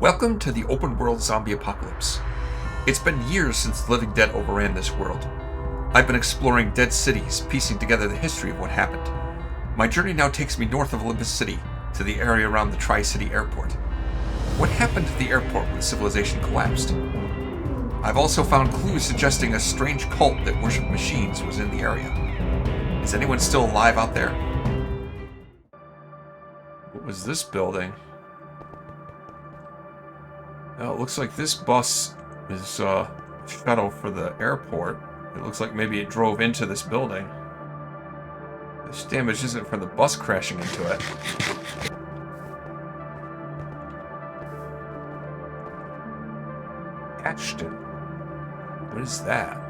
Welcome to the open world zombie apocalypse. It's been years since the living dead overran this world. I've been exploring dead cities, piecing together the history of what happened. My journey now takes me north of Olympus City, to the area around the Tri-City Airport. What happened at the airport when civilization collapsed? I've also found clues suggesting a strange cult that worshipped machines was in the area. Is anyone still alive out there? What was this building? Well, it looks like this bus is a shuttle for the airport. It looks like maybe it drove into this building. This damage isn't from the bus crashing into it. Hatched. What is that?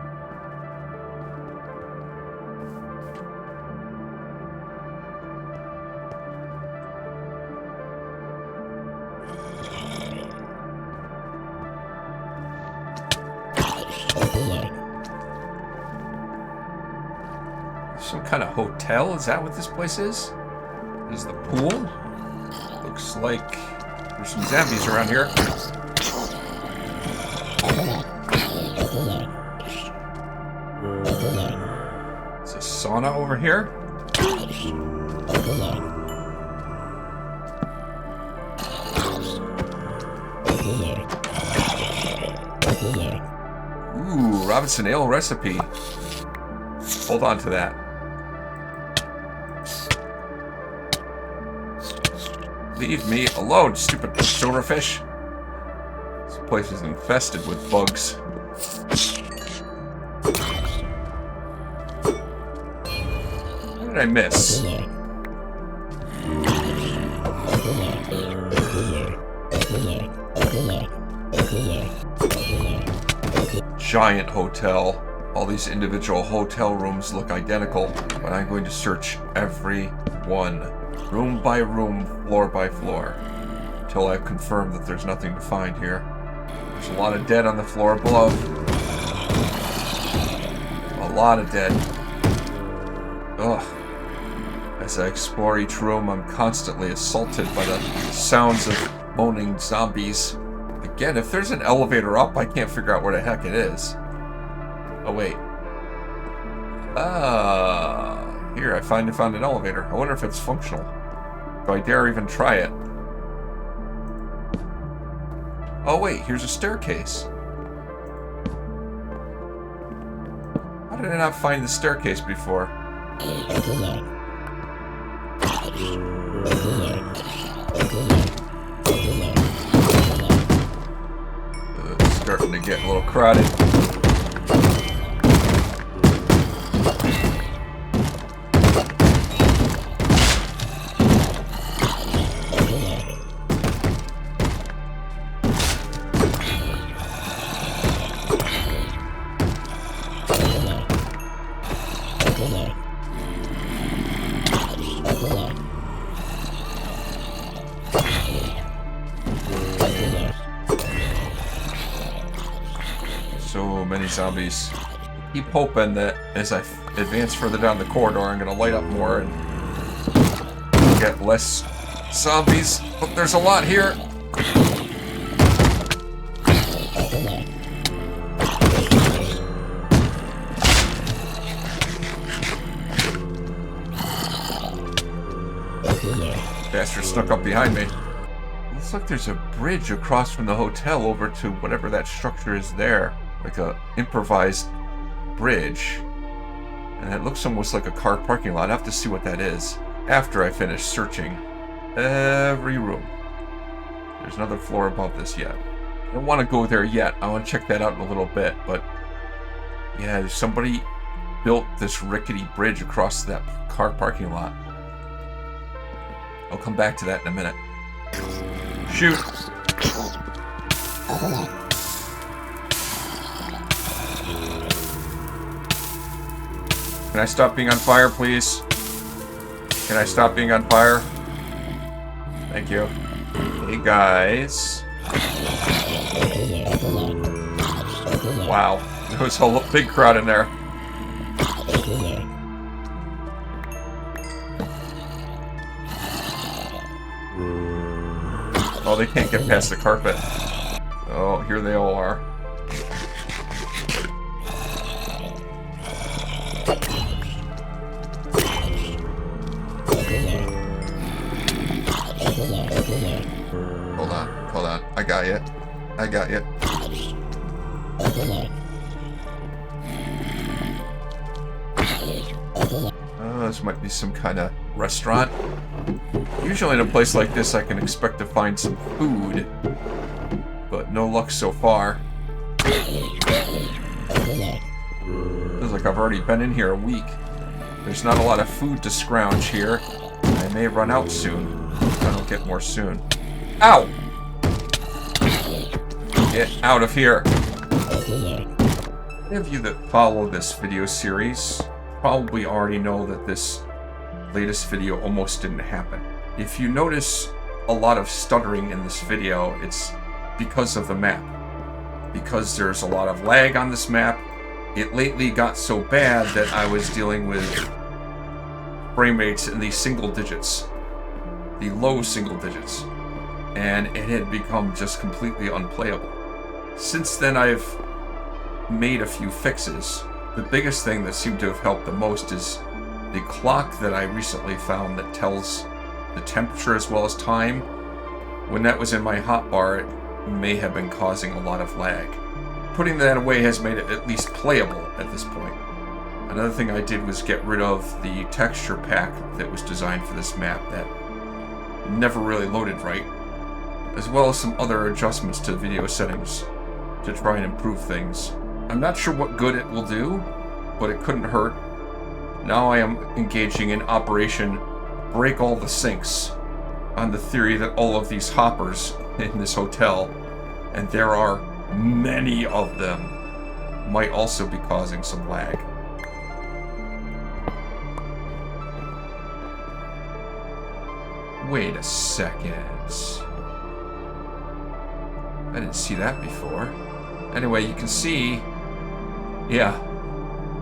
Some kind of hotel? Is that what this place is? This is the pool? Looks like there's some zombies around here. There's a sauna over here. Ooh, Robinson Ale recipe. Hold on to that. Leave me alone, stupid silverfish. This place is infested with bugs. What did I miss? Giant hotel. All these individual hotel rooms look identical, but I'm going to search every one, room by room, floor by floor, until I've confirmed that there's nothing to find here. There's a lot of dead on the floor below. A lot of dead. Ugh. As I explore each room, I'm constantly assaulted by the sounds of moaning zombies. Again, if there's an elevator up, I can't figure out where the heck it is. Oh, wait. Here, I found an elevator. I wonder if it's functional. Do I dare even try it? Oh, wait, here's a staircase. How did I not find the staircase before? It's starting to get a little crowded. So many zombies. Keep hoping that as I advance further down the corridor, I'm going to light up more and get less zombies. But there's a lot here. Bastard snuck up behind me. Looks like there's a bridge across from the hotel over to whatever that structure is there. Like a improvised bridge. And it looks almost like a car parking lot. I have to see what that is after I finish searching every room. There's another floor above this yet. I don't want to go there yet. I want to check that out in a little bit. But yeah, somebody built this rickety bridge across that car parking lot. I'll come back to that in a minute. Shoot! Can I stop being on fire, please? Can I stop being on fire? Thank you. Hey, guys. Wow. There was a big crowd in there. Oh, they can't get past the carpet. Oh, here they all are. Hold on. I got you. This might be some kind of restaurant. Usually in a place like this I can expect to find some food, but no luck so far. Feels like I've already been in here a week. There's not a lot of food to scrounge here. I may run out soon if I don't get more soon. Ow! Get out of here! Any of you that follow this video series probably already know that this latest video almost didn't happen. If you notice a lot of stuttering in this video, it's because of the map. Because there's a lot of lag on this map, it lately got so bad that I was dealing with frame rates in the single digits. The low single digits. And it had become just completely unplayable. Since then I've made a few fixes. The biggest thing that seemed to have helped the most is the clock that I recently found that tells the temperature as well as time. When that was in my hotbar, it may have been causing a lot of lag. Putting that away has made it at least playable at this point. Another thing I did was get rid of the texture pack that was designed for this map that never really loaded right, as well as some other adjustments to video settings to try and improve things. I'm not sure what good it will do, but it couldn't hurt. Now I am engaging in Operation Break All the Sinks, on the theory that all of these hoppers in this hotel, and there are many of them, might also be causing some lag. Wait a second. I didn't see that before. Anyway, you can see... Yeah,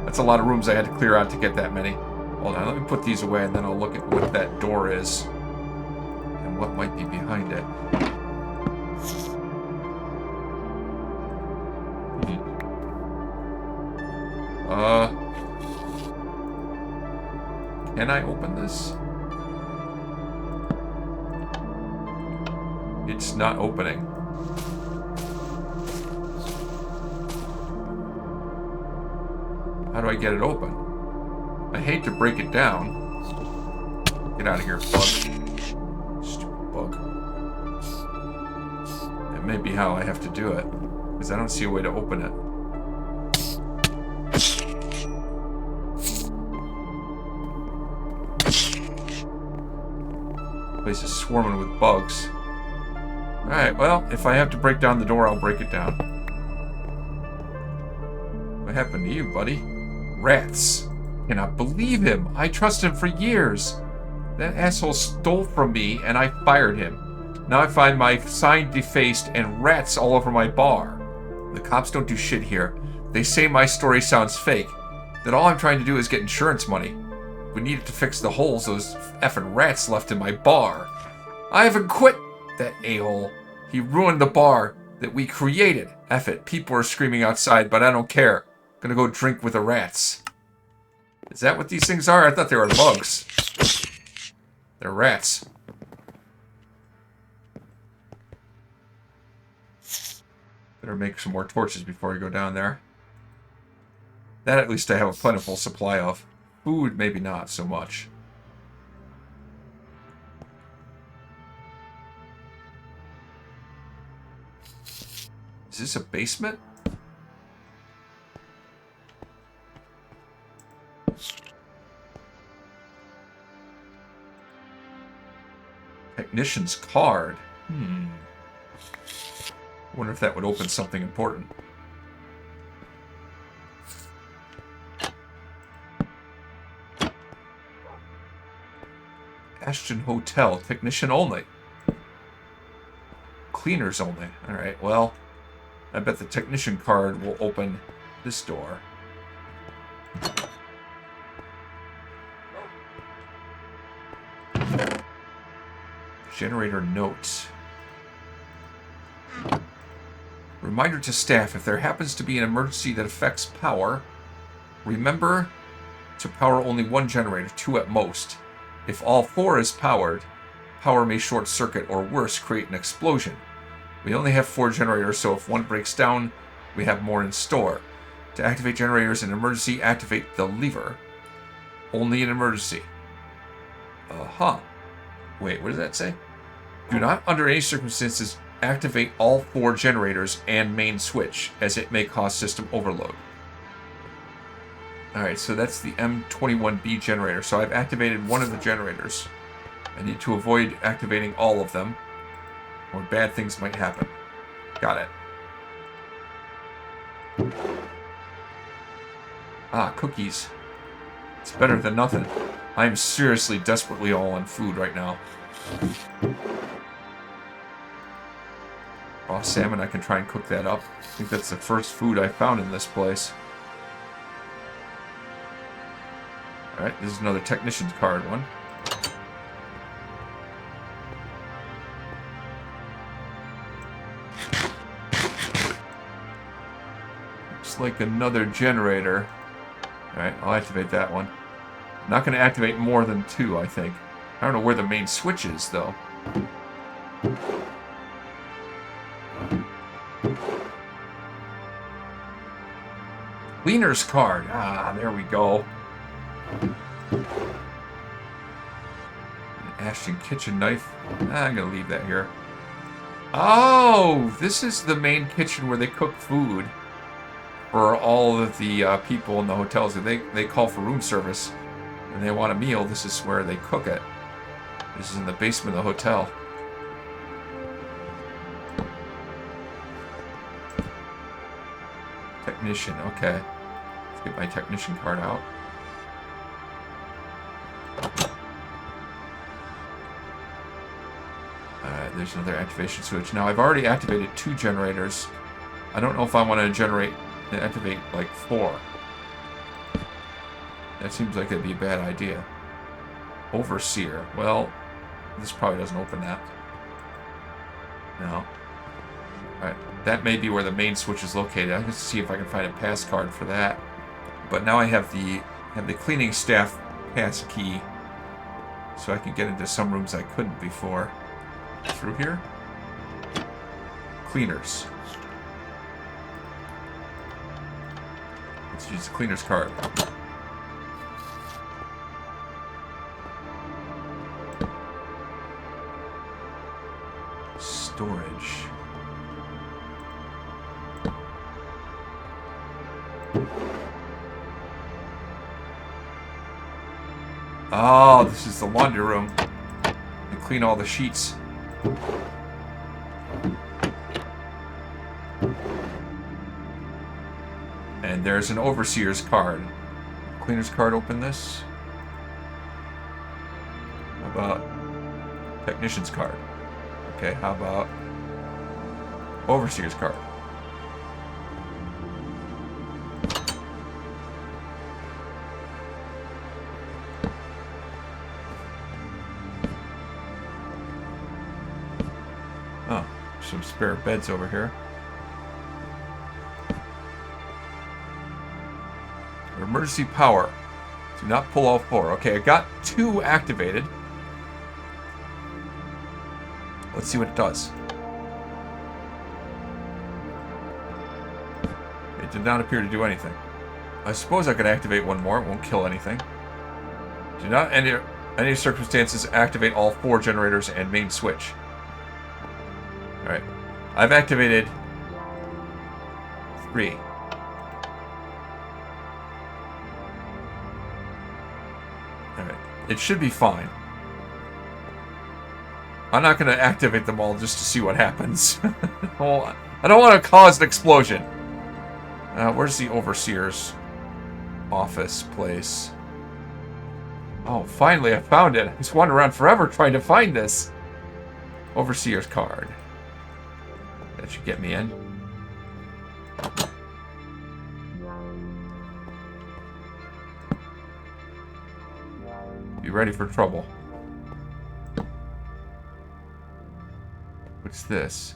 that's a lot of rooms I had to clear out to get that many. Hold on, let me put these away and then I'll look at what that door is and what might be behind it. Can I open this? It's not opening. How do I get it open? I hate to break it down. Get out of here, bug. Stupid bug. That may be how I have to do it, because I don't see a way to open it. The place is swarming with bugs. Alright, well, if I have to break down the door, I'll break it down. What happened to you, buddy? Rats. Cannot believe him. I trusted him for years. That asshole stole from me, and I fired him. Now I find my sign defaced and rats all over my bar. The cops don't do shit here. They say my story sounds fake. That all I'm trying to do is get insurance money. We needed to fix the holes those effing rats left in my bar. I haven't quit, that a-hole. He ruined the bar that we created. F it. People are screaming outside, but I don't care. Gonna go drink with the rats. Is that what these things are? I thought they were bugs. They're rats. Better make some more torches before I go down there. That at least I have a plentiful supply of. Food, maybe not so much. Is this a basement? Technician's card. Wonder if that would open something important. Ashton Hotel. Technician only. Cleaners only. Alright, well, I bet the technician card will open this door. Generator notes. Reminder to staff, if there happens to be an emergency that affects power, remember to power only one generator, 2 at most. If all 4 is powered, power may short circuit or worse, create an explosion. We only have 4 generators, so if one breaks down, we have more in store. To activate generators in an emergency, activate the lever. Only in emergency. Wait, what does that say? Do not, under any circumstances, activate all 4 generators and main switch, as it may cause system overload. Alright, so that's the M21B generator. So I've activated one of the generators. I need to avoid activating all of them, or bad things might happen. Got it. Ah, cookies. It's better than nothing. I'm seriously desperately all on food right now. Raw salmon, I can try and cook that up. I think that's the first food I found in this place. Alright, this is another technician's card one. Looks like another generator. Alright, I'll activate that one. I'm not going to activate more than 2, I think. I don't know where the main switch is, though. Cleaner's card. Ah, there we go. An Ashton kitchen knife. I'm going to leave that here. Oh, this is the main kitchen where they cook food for all of the people in the hotels. They call for room service and they want a meal. This is where they cook it. This is in the basement of the hotel. Technician, okay. Let's get my technician card out. Alright, there's another activation switch. Now, I've already activated 2 generators. I don't know if I want to activate like 4. That seems like it'd be a bad idea. Overseer. Well, this probably doesn't open that. No. Alright, that may be where the main switch is located. I'm going to see if I can find a pass card for that. But now I have the cleaning staff pass key, so I can get into some rooms I couldn't before. Through here? Cleaners. Let's use the cleaner's card. Storage. Oh, this is the laundry room. And clean all the sheets. And there's an overseer's card. Cleaner's card, open this. How about technician's card? Okay, how about overseer's card? Oh, some spare beds over here. Emergency power. Do not pull all 4. Okay, I got 2 activated. Let's see what it does. It did not appear to do anything. I suppose I could activate one more. It won't kill anything. Do not, in any circumstances, activate all 4 generators and main switch. Alright. I've activated 3. Alright. It should be fine. I'm not going to activate them all just to see what happens. I don't want to cause an explosion. Where's the overseer's office place? Oh, finally I found it. I just wandered around forever trying to find this. Overseer's card. That should get me in. Be ready for trouble. What's this?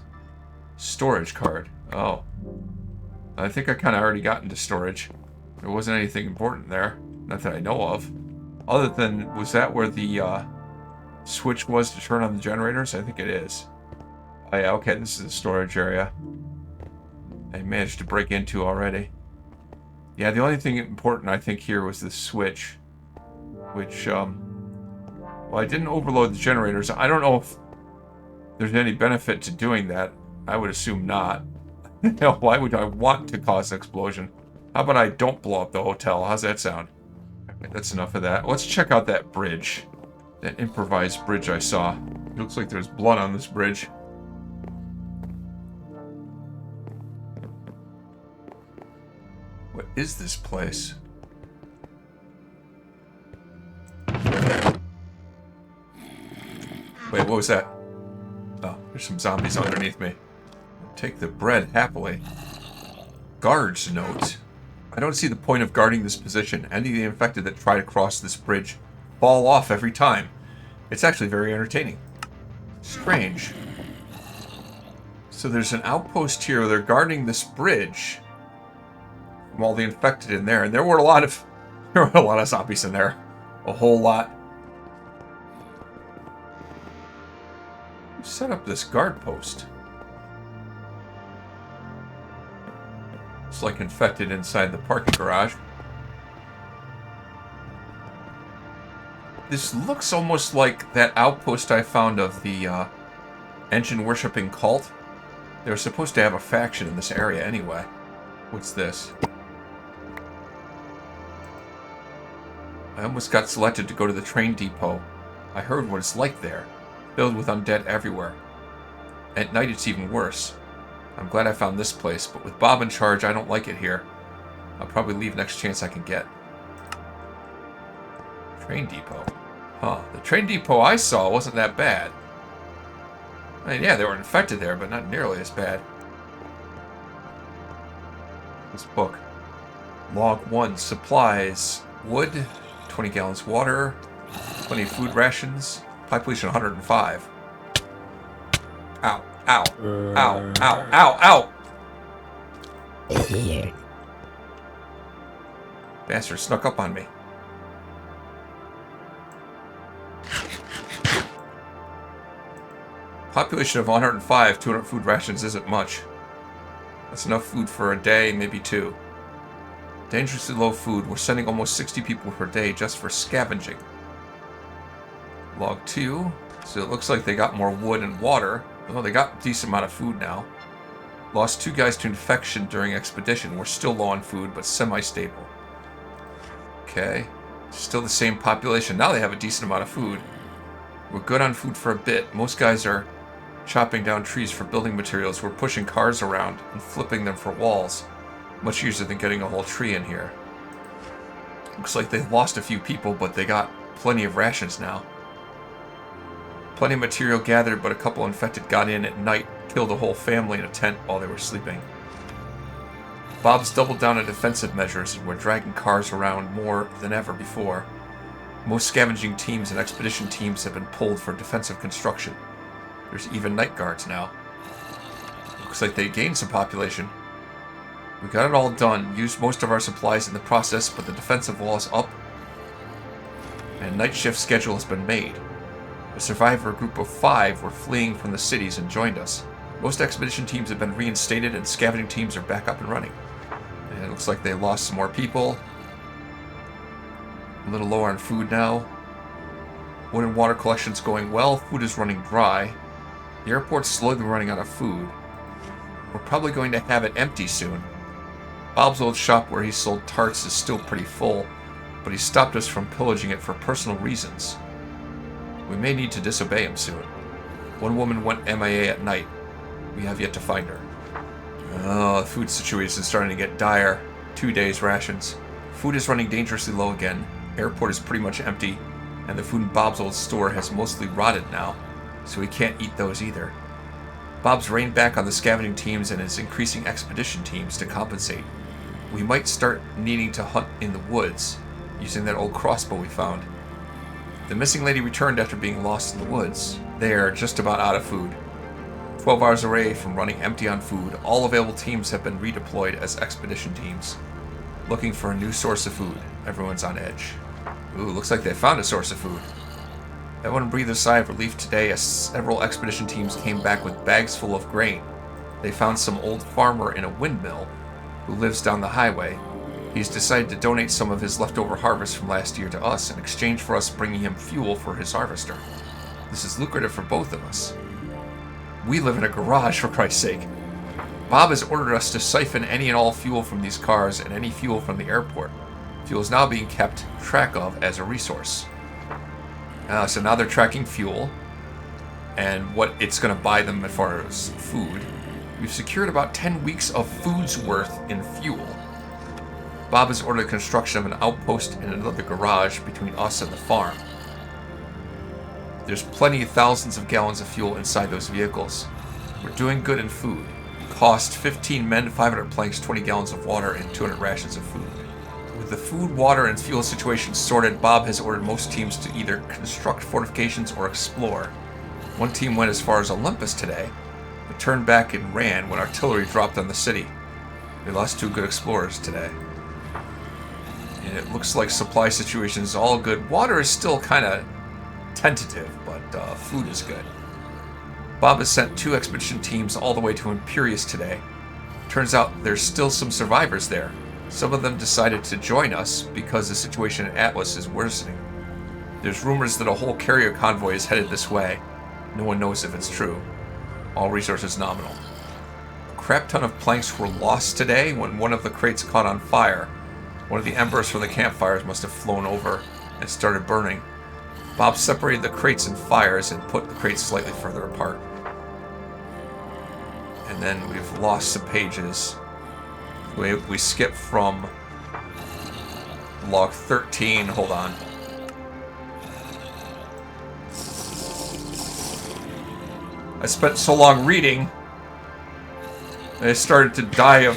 Storage card. Oh. I think I kind of already got into storage. There wasn't anything important there. Not that I know of. Other than, was that where the switch was to turn on the generators? I think it is. Oh yeah, okay, this is the storage area. I managed to break into already. Yeah, the only thing important I think here was the switch. Which, well, I didn't overload the generators. I don't know if there's any benefit to doing that. I would assume not. Why would I want to cause an explosion? How about I don't blow up the hotel? How's that sound? Okay, that's enough of that. Let's check out that bridge. That improvised bridge I saw. It looks like there's blood on this bridge. What is this place? Wait, what was that? Oh, there's some zombies underneath me. Take the bread happily. Guard's note. I don't see the point of guarding this position. Any of the infected that try to cross this bridge fall off every time. It's actually very entertaining. Strange. So there's an outpost here where they're guarding this bridge from all the infected in there, and there were a lot of zombies in there. A whole lot. Who set up this guard post? It's like infected inside the parking garage. This looks almost like that outpost I found of the engine-worshipping cult. They were supposed to have a faction in this area anyway. What's this? I almost got selected to go to the train depot. I heard what it's like there, filled with undead everywhere. At night it's even worse. I'm glad I found this place, but with Bob in charge, I don't like it here. I'll probably leave next chance I can get. Train depot. Huh. The train depot I saw wasn't that bad. I mean, yeah, they were infected there, but not nearly as bad. This book. Log 1. Supplies. Wood. 20 gallons water. Plenty of food rations. Population 105. Ow. Ow. Ow. Ow. Ow. Ow! Bastard snuck up on me. Population of 105, 200 food rations isn't much. That's enough food for a day, maybe two. Dangerously low food. We're sending almost 60 people per day just for scavenging. Log 2. So it looks like they got more wood and water. Well, they got a decent amount of food now. Lost 2 guys to infection during expedition. We're still low on food, but semi-stable. Okay. Still the same population. Now they have a decent amount of food. We're good on food for a bit. Most guys are chopping down trees for building materials. We're pushing cars around and flipping them for walls. Much easier than getting a whole tree in here. Looks like they've lost a few people, but they got plenty of rations now. Plenty of material gathered, but a couple infected got in at night, killed a whole family in a tent while they were sleeping. Bob's doubled down on defensive measures, and we're dragging cars around more than ever before. Most scavenging teams and expedition teams have been pulled for defensive construction. There's even night guards now. Looks like they gained some population. We got it all done, used most of our supplies in the process, but the defensive wall is up, and night shift schedule has been made. A survivor group of 5 were fleeing from the cities and joined us. Most expedition teams have been reinstated, and scavenging teams are back up and running. And it looks like they lost some more people. A little lower on food now. Wood and water collection's going well. Food is running dry. The airport's slowly running out of food. We're probably going to have it empty soon. Bob's old shop where he sold tarts is still pretty full, but he stopped us from pillaging it for personal reasons. We may need to disobey him soon. One woman went MIA at night. We have yet to find her. Oh, the food situation is starting to get dire. 2 days' rations. Food is running dangerously low again. Airport is pretty much empty, and the food in Bob's old store has mostly rotted now, so we can't eat those either. Bob's reined back on the scavenging teams and is increasing expedition teams to compensate. We might start needing to hunt in the woods, using that old crossbow we found. The missing lady returned after being lost in the woods. They are just about out of food. 12 hours away from running empty on food, all available teams have been redeployed as expedition teams, looking for a new source of food. Everyone's on edge. Ooh, looks like they found a source of food. Everyone breathed a sigh of relief today as several expedition teams came back with bags full of grain. They found some old farmer in a windmill who lives down the highway. He's decided to donate some of his leftover harvest from last year to us in exchange for us bringing him fuel for his harvester. This is lucrative for both of us. We live in a garage, for Christ's sake. Bob has ordered us to siphon any and all fuel from these cars and any fuel from the airport. Fuel is now being kept track of as a resource. So now they're tracking fuel and what it's going to buy them as far as food. We've secured about 10 weeks of food's worth in fuel. Bob has ordered construction of an outpost and another garage between us and the farm. There's plenty of thousands of gallons of fuel inside those vehicles. We're doing good in food. Cost 15 men, 500 planks, 20 gallons of water, and 200 rations of food. With the food, water, and fuel situation sorted, Bob has ordered most teams to either construct fortifications or explore. One team went as far as Olympus today, but turned back and ran when artillery dropped on the city. They lost 2 good explorers today. And it looks like supply situation is all good. Water is still kind of tentative, but food is good. Bob has sent 2 expedition teams all the way to Imperius today. Turns out there's still some survivors there. Some of them decided to join us because the situation at Atlas is worsening. There's rumors that a whole carrier convoy is headed this way. No one knows if it's true. All resources nominal. A crap ton of planks were lost today when one of the crates caught on fire. One of the embers from the campfires must have flown over and started burning. Bob separated the crates in fires and put the crates slightly further apart. And then we've lost some pages. We skip from log 13. Hold on. I spent so long reading, I started to die of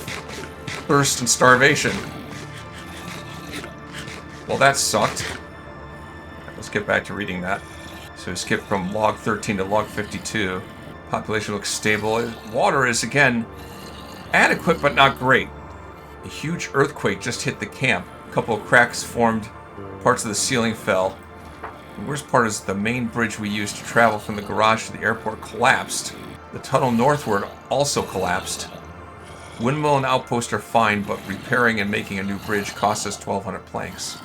thirst and starvation. Well, that sucked. Let's get back to reading that. So we skip from log 13 to log 52. Population looks stable. Water is, again, adequate but not great. A huge earthquake just hit the camp. A couple of cracks formed. Parts of the ceiling fell. The worst part is the main bridge we used to travel from the garage to the airport collapsed. The tunnel northward also collapsed. Windmill and outpost are fine, but repairing and making a new bridge cost us 1,200 planks.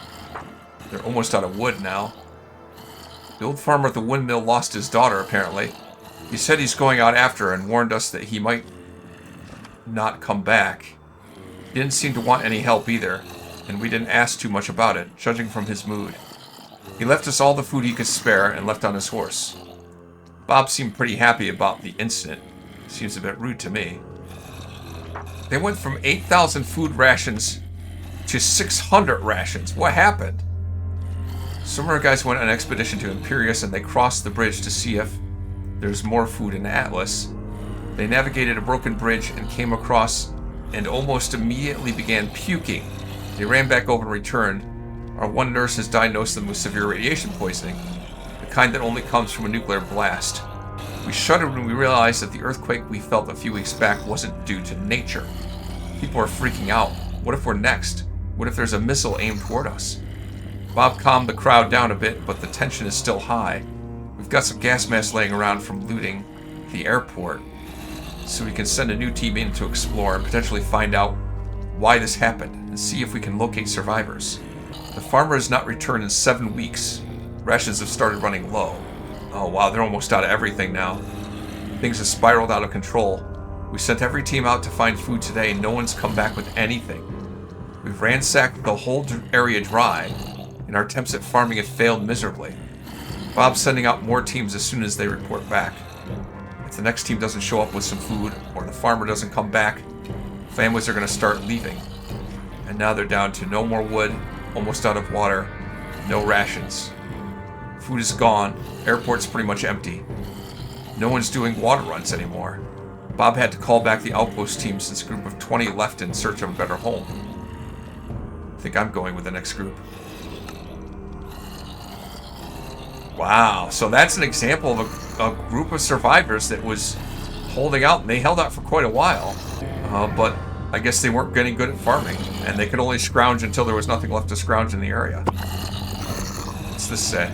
They're almost out of wood now. The old farmer at the windmill lost his daughter, apparently. He said he's going out after her and warned us that he might not come back. He didn't seem to want any help either, and we didn't ask too much about it, judging from his mood. He left us all the food he could spare and left on his horse. Bob seemed pretty happy about the incident. Seems a bit rude to me. They went from 8,000 food rations to 600 rations. What happened? Some of our guys went on an expedition to Imperius and they crossed the bridge to see if there's more food in Atlas. They navigated a broken bridge and came across and almost immediately began puking. They ran back over and returned. Our one nurse has diagnosed them with severe radiation poisoning, the kind that only comes from a nuclear blast. We shuddered when we realized that the earthquake we felt a few weeks back wasn't due to nature. People are freaking out. What if we're next? What if there's a missile aimed toward us? Bob calmed the crowd down a bit, but the tension is still high. We've got some gas masks laying around from looting the airport, so we can send a new team in to explore and potentially find out why this happened and see if we can locate survivors. The farmer has not returned in 7 weeks. Rations have started running low. Oh wow, they're almost out of everything now. Things have spiraled out of control. We sent every team out to find food today and no one's come back with anything. We've ransacked the whole area dry, and our attempts at farming have failed miserably. Bob's sending out more teams as soon as they report back. If the next team doesn't show up with some food, or the farmer doesn't come back, families are going to start leaving. And now they're down to no more wood, almost out of water, no rations. Food is gone, airport's pretty much empty. No one's doing water runs anymore. Bob had to call back the outpost team since a group of 20 left in search of a better home. I think I'm going with the next group. Wow, so that's an example of a group of survivors that was holding out, and they held out for quite a while. But I guess they weren't getting good at farming, and they could only scrounge until there was nothing left to scrounge in the area. What's this say?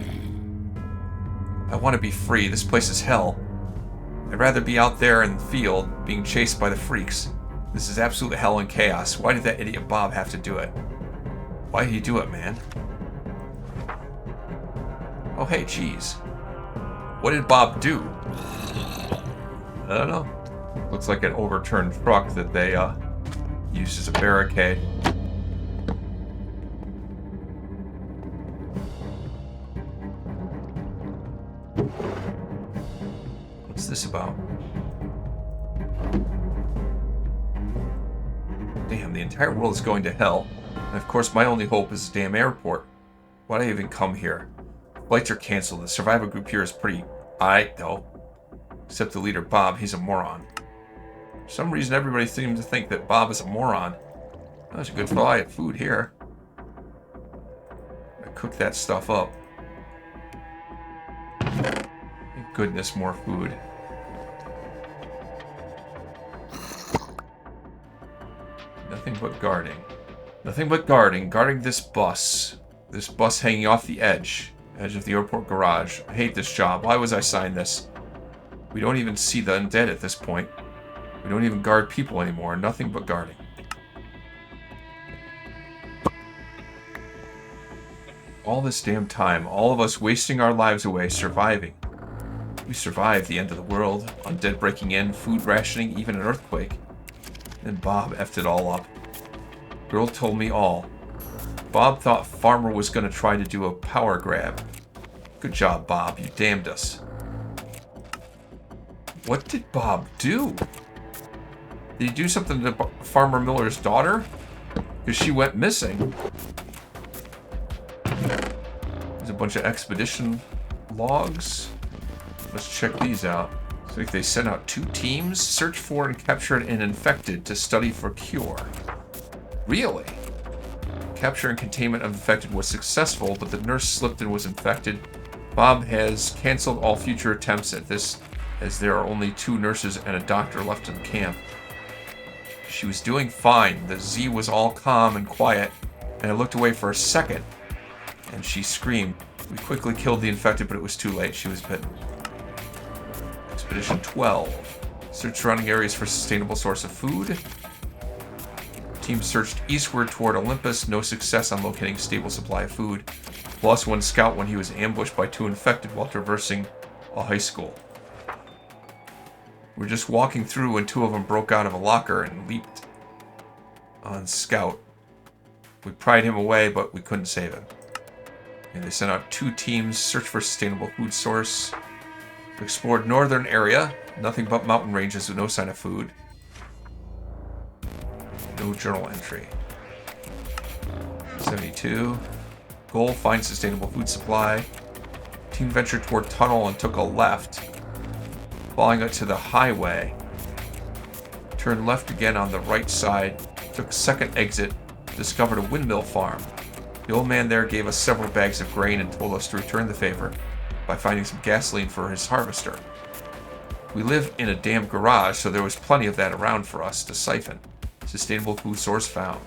I want to be free. This place is hell. I'd rather be out there in the field, being chased by the freaks. This is absolute hell and chaos. Why did that idiot Bob have to do it? Why did he do it, man? Oh, hey, geez. What did Bob do? I don't know. Looks like an overturned truck that they used as a barricade. What's this about? Damn, the entire world is going to hell. And of course, my only hope is the damn airport. Why'd I even come here? Flights are canceled. The survivor group here is pretty aight, though. Except the leader, Bob. He's a moron. For some reason, everybody seems to think that Bob is a moron. That's a good supply of food here. I cook that stuff up. Thank goodness, more food. Nothing but guarding. Nothing but guarding. Guarding this bus. This bus hanging off the edge of the airport garage. I hate this job. Why was I signed this? We don't even see the undead at this point. We don't even guard people anymore. Nothing but guarding. All this damn time, all of us wasting our lives away, surviving. We survived the end of the world, undead breaking in, food rationing, even an earthquake. Then Bob effed it all up. Girl told me all. Bob thought Farmer was going to try to do a power grab. Good job, Bob. You damned us. What did Bob do? Did he do something to Farmer Miller's daughter? Because she went missing. There's a bunch of expedition logs. Let's check these out. Looks like they sent out 2 teams. Search for and capture an infected to study for cure. Really? Capture and containment of infected was successful, but the nurse slipped and was infected. Bob has canceled all future attempts at this, as there are only 2 nurses and a doctor left in the camp. She was doing fine. The Z was all calm and quiet, and I looked away for a second, and she screamed. We quickly killed the infected, but it was too late. She was bitten. Expedition 12. Search surrounding areas for sustainable source of food. Team searched eastward toward Olympus. No success on locating stable supply of food. Lost 1 scout when he was ambushed by 2 infected while traversing a high school. We're just walking through when 2 of them broke out of a locker and leaped on Scout. We pried him away, but we couldn't save him. And they sent out 2 teams, search for sustainable food source. We explored northern area, nothing but mountain ranges with no sign of food. No journal entry. 72. Goal, find sustainable food supply. Team ventured toward tunnel and took a left. Following it to the highway. Turned left again on the right side. Took second exit. Discovered a windmill farm. The old man there gave us several bags of grain and told us to return the favor by finding some gasoline for his harvester. We live in a damn garage, so there was plenty of that around for us to siphon. Sustainable food source found.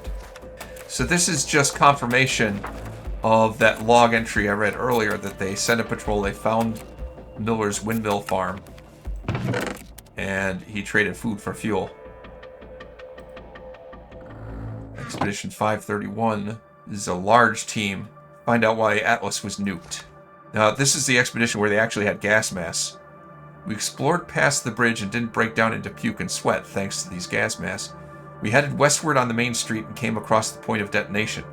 So this is just confirmation of that log entry I read earlier that they sent a patrol, they found Miller's windmill farm, and he traded food for fuel. Expedition 531 is a large team. Find out why Atlas was nuked. Now, this is the expedition where they actually had gas masks. We explored past the bridge and didn't break down into puke and sweat thanks to these gas masks. We headed westward on the main street and came across the point of detonation.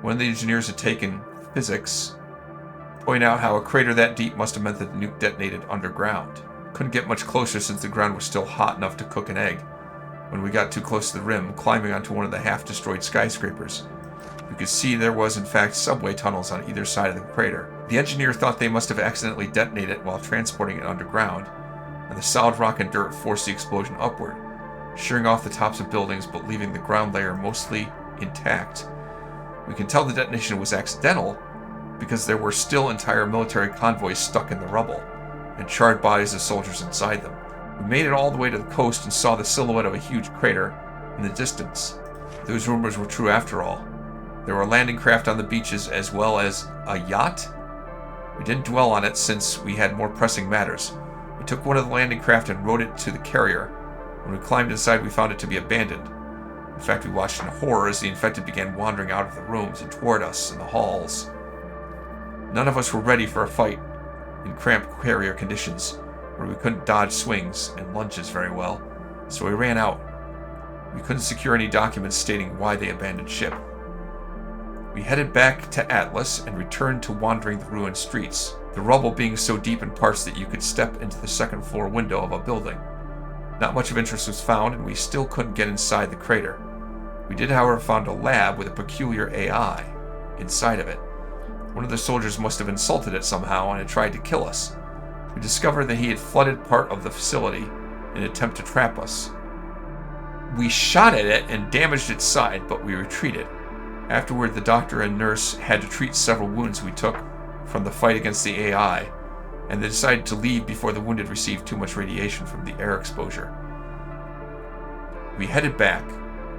One of the engineers had taken physics, pointing out how a crater that deep must have meant that the nuke detonated underground. Couldn't get much closer since the ground was still hot enough to cook an egg. When we got too close to the rim, climbing onto one of the half-destroyed skyscrapers, we could see there was in fact subway tunnels on either side of the crater. The engineer thought they must have accidentally detonated it while transporting it underground, and the solid rock and dirt forced the explosion upward, shearing off the tops of buildings but leaving the ground layer mostly intact. We can tell the detonation was accidental because there were still entire military convoys stuck in the rubble, and charred bodies of soldiers inside them. We made it all the way to the coast and saw the silhouette of a huge crater in the distance. Those rumors were true after all. There were landing craft on the beaches as well as a yacht. We didn't dwell on it since we had more pressing matters. We took one of the landing craft and rowed it to the carrier. When we climbed inside, we found it to be abandoned. In fact, we watched in horror as the infected began wandering out of the rooms and toward us in the halls. None of us were ready for a fight in cramped carrier conditions, where we couldn't dodge swings and lunges very well, so we ran out. We couldn't secure any documents stating why they abandoned ship. We headed back to Atlas and returned to wandering the ruined streets, the rubble being so deep in parts that you could step into the second floor window of a building. Not much of interest was found, and we still couldn't get inside the crater. We did, however, find a lab with a peculiar AI inside of it. One of the soldiers must have insulted it somehow and had tried to kill us. We discovered that he had flooded part of the facility in an attempt to trap us. We shot at it and damaged its side, but we retreated. Afterward, the doctor and nurse had to treat several wounds we took from the fight against the AI, and they decided to leave before the wounded received too much radiation from the air exposure. We headed back,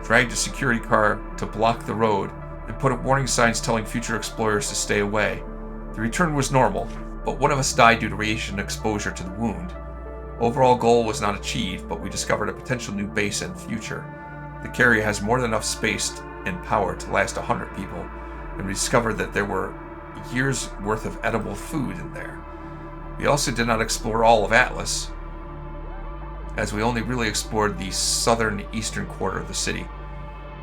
dragged a security car to block the road, and put up warning signs telling future explorers to stay away. The return was normal, but one of us died due to radiation exposure to the wound. Overall goal was not achieved, but we discovered a potential new base in the future. The carrier has more than enough space and power to last 100 people, and we discovered that there were years' worth of edible food in there. We also did not explore all of Atlas, as we only really explored the southern eastern quarter of the city.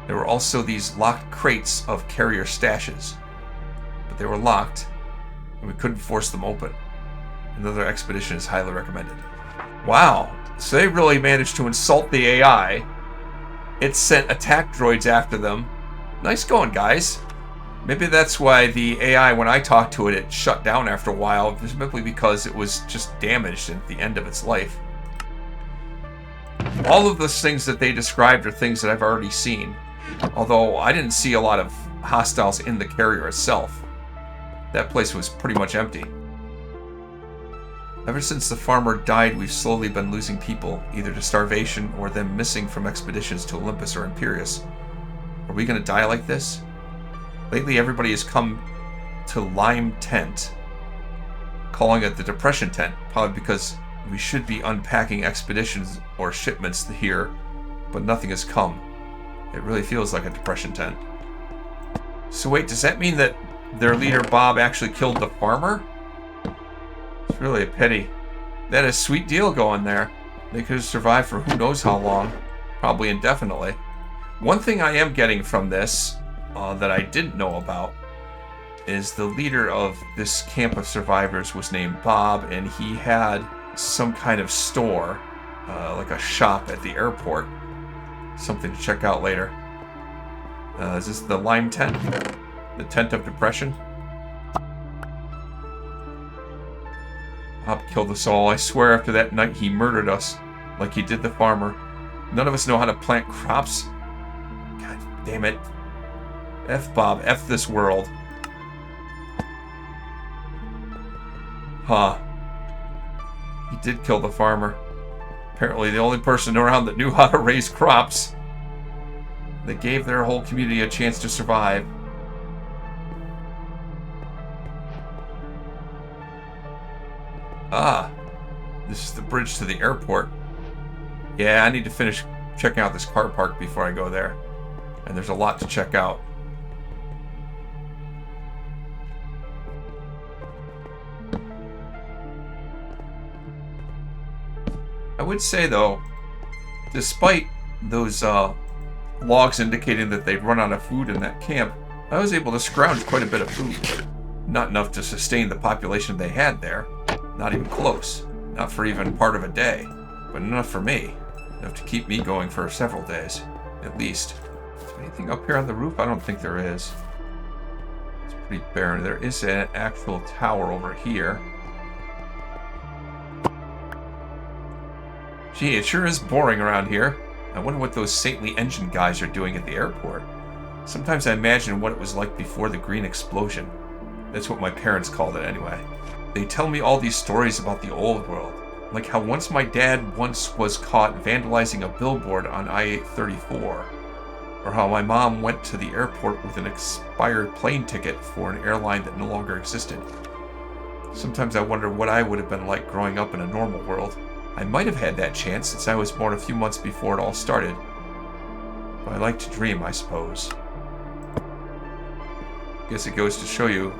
There were also these locked crates of carrier stashes, but they were locked, and we couldn't force them open. Another expedition is highly recommended. Wow, so they really managed to insult the AI. It sent attack droids after them. Nice going, guys. Maybe that's why the AI, when I talked to it, it shut down after a while, simply because it was just damaged at the end of its life. All of those things that they described are things that I've already seen, although I didn't see a lot of hostiles in the carrier itself. That place was pretty much empty. Ever since the farmer died, we've slowly been losing people, either to starvation or them missing from expeditions to Olympus or Imperius. Are we going to die like this? Lately, everybody has come to Lime Tent, calling it the Depression Tent, probably because we should be unpacking expeditions or shipments here, but nothing has come. It really feels like a Depression Tent. So wait, does that mean that their leader Bob actually killed the farmer? It's really a pity. They had a sweet deal going there. They could have survived for who knows how long. Probably indefinitely. One thing I am getting from this that I didn't know about is the leader of this camp of survivors was named Bob, and he had some kind of store, like a shop at the airport. Something to check out later. Is this the Lime Tent? The Tent of Depression? Bob killed us all. I swear after that night he murdered us, like he did the farmer. None of us know how to plant crops. God damn it. F Bob, F this world. Huh. He did kill the farmer. Apparently the only person around that knew how to raise crops. They gave their whole community a chance to survive. Ah, this is the bridge to the airport. Yeah, I need to finish checking out this car park before I go there. And there's a lot to check out. I would say, though, despite those logs indicating that they'd run out of food in that camp, I was able to scrounge quite a bit of food. Not enough to sustain the population they had there. Not even close. Not for even part of a day. But enough for me. Enough to keep me going for several days. At least. Is there anything up here on the roof? I don't think there is. It's pretty barren. There is an actual tower over here. Gee, it sure is boring around here. I wonder what those saintly engine guys are doing at the airport. Sometimes I imagine what it was like before the green explosion. That's what my parents called it anyway. They tell me all these stories about the old world, Like how once my dad was caught vandalizing a billboard on I-834. Or how my mom went to the airport with an expired plane ticket for an airline that no longer existed. Sometimes I wonder what I would have been like growing up in a normal world. I might have had that chance since I was born a few months before it all started. But I like to dream, I suppose. Guess it goes to show you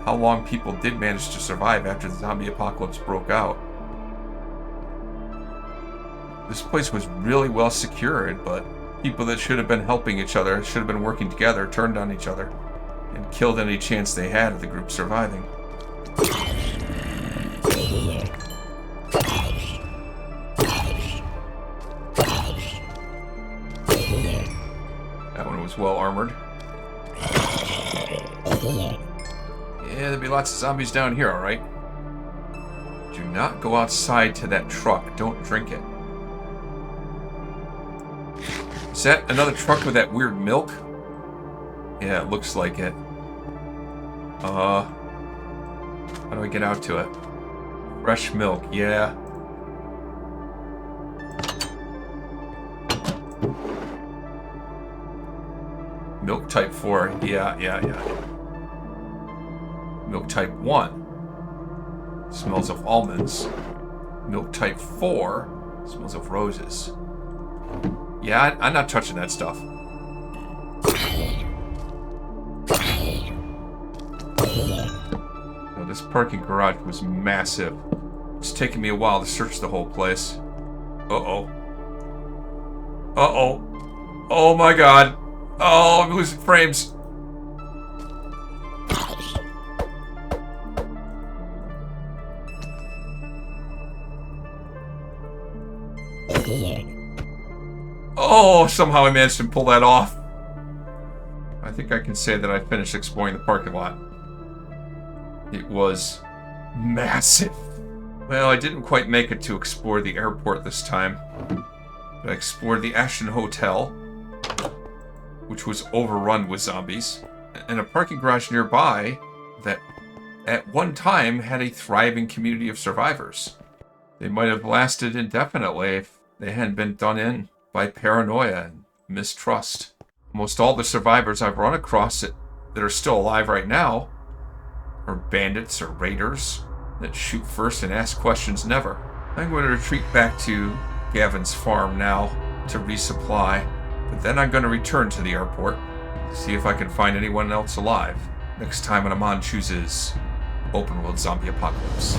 how long people did manage to survive after the zombie apocalypse broke out. This place was really well secured, but people that should have been helping each other, should have been working together, turned on each other and killed any chance they had of the group surviving. That one was well armored. Yeah, there'll be lots of zombies down here, alright? Do not go outside to that truck. Don't drink it. Is that another truck with that weird milk? Yeah, it looks like it. How do I get out to it? Fresh milk, yeah. Milk type 4, yeah. Milk type 1 smells of almonds. Milk type 4 smells of roses. Yeah, I'm not touching that stuff. Now, this parking garage was massive. It's taken me a while to search the whole place. Uh-oh. Oh my god. Oh, I'm losing frames. Oh, somehow I managed to pull that off. I think I can say that I finished exploring the parking lot. It was massive. Well, I didn't quite make it to explore the airport this time. But I explored the Ashton Hotel, which was overrun with zombies, and a parking garage nearby that at one time had a thriving community of survivors. They might have lasted indefinitely if they hadn't been done in by paranoia and mistrust. Almost all the survivors I've run across that are still alive right now are bandits or raiders that shoot first and ask questions never. I'm going to retreat back to Gavin's farm now to resupply, but then I'm going to return to the airport, see if I can find anyone else alive. Next time when Amon chooses Open World Zombie Apocalypse.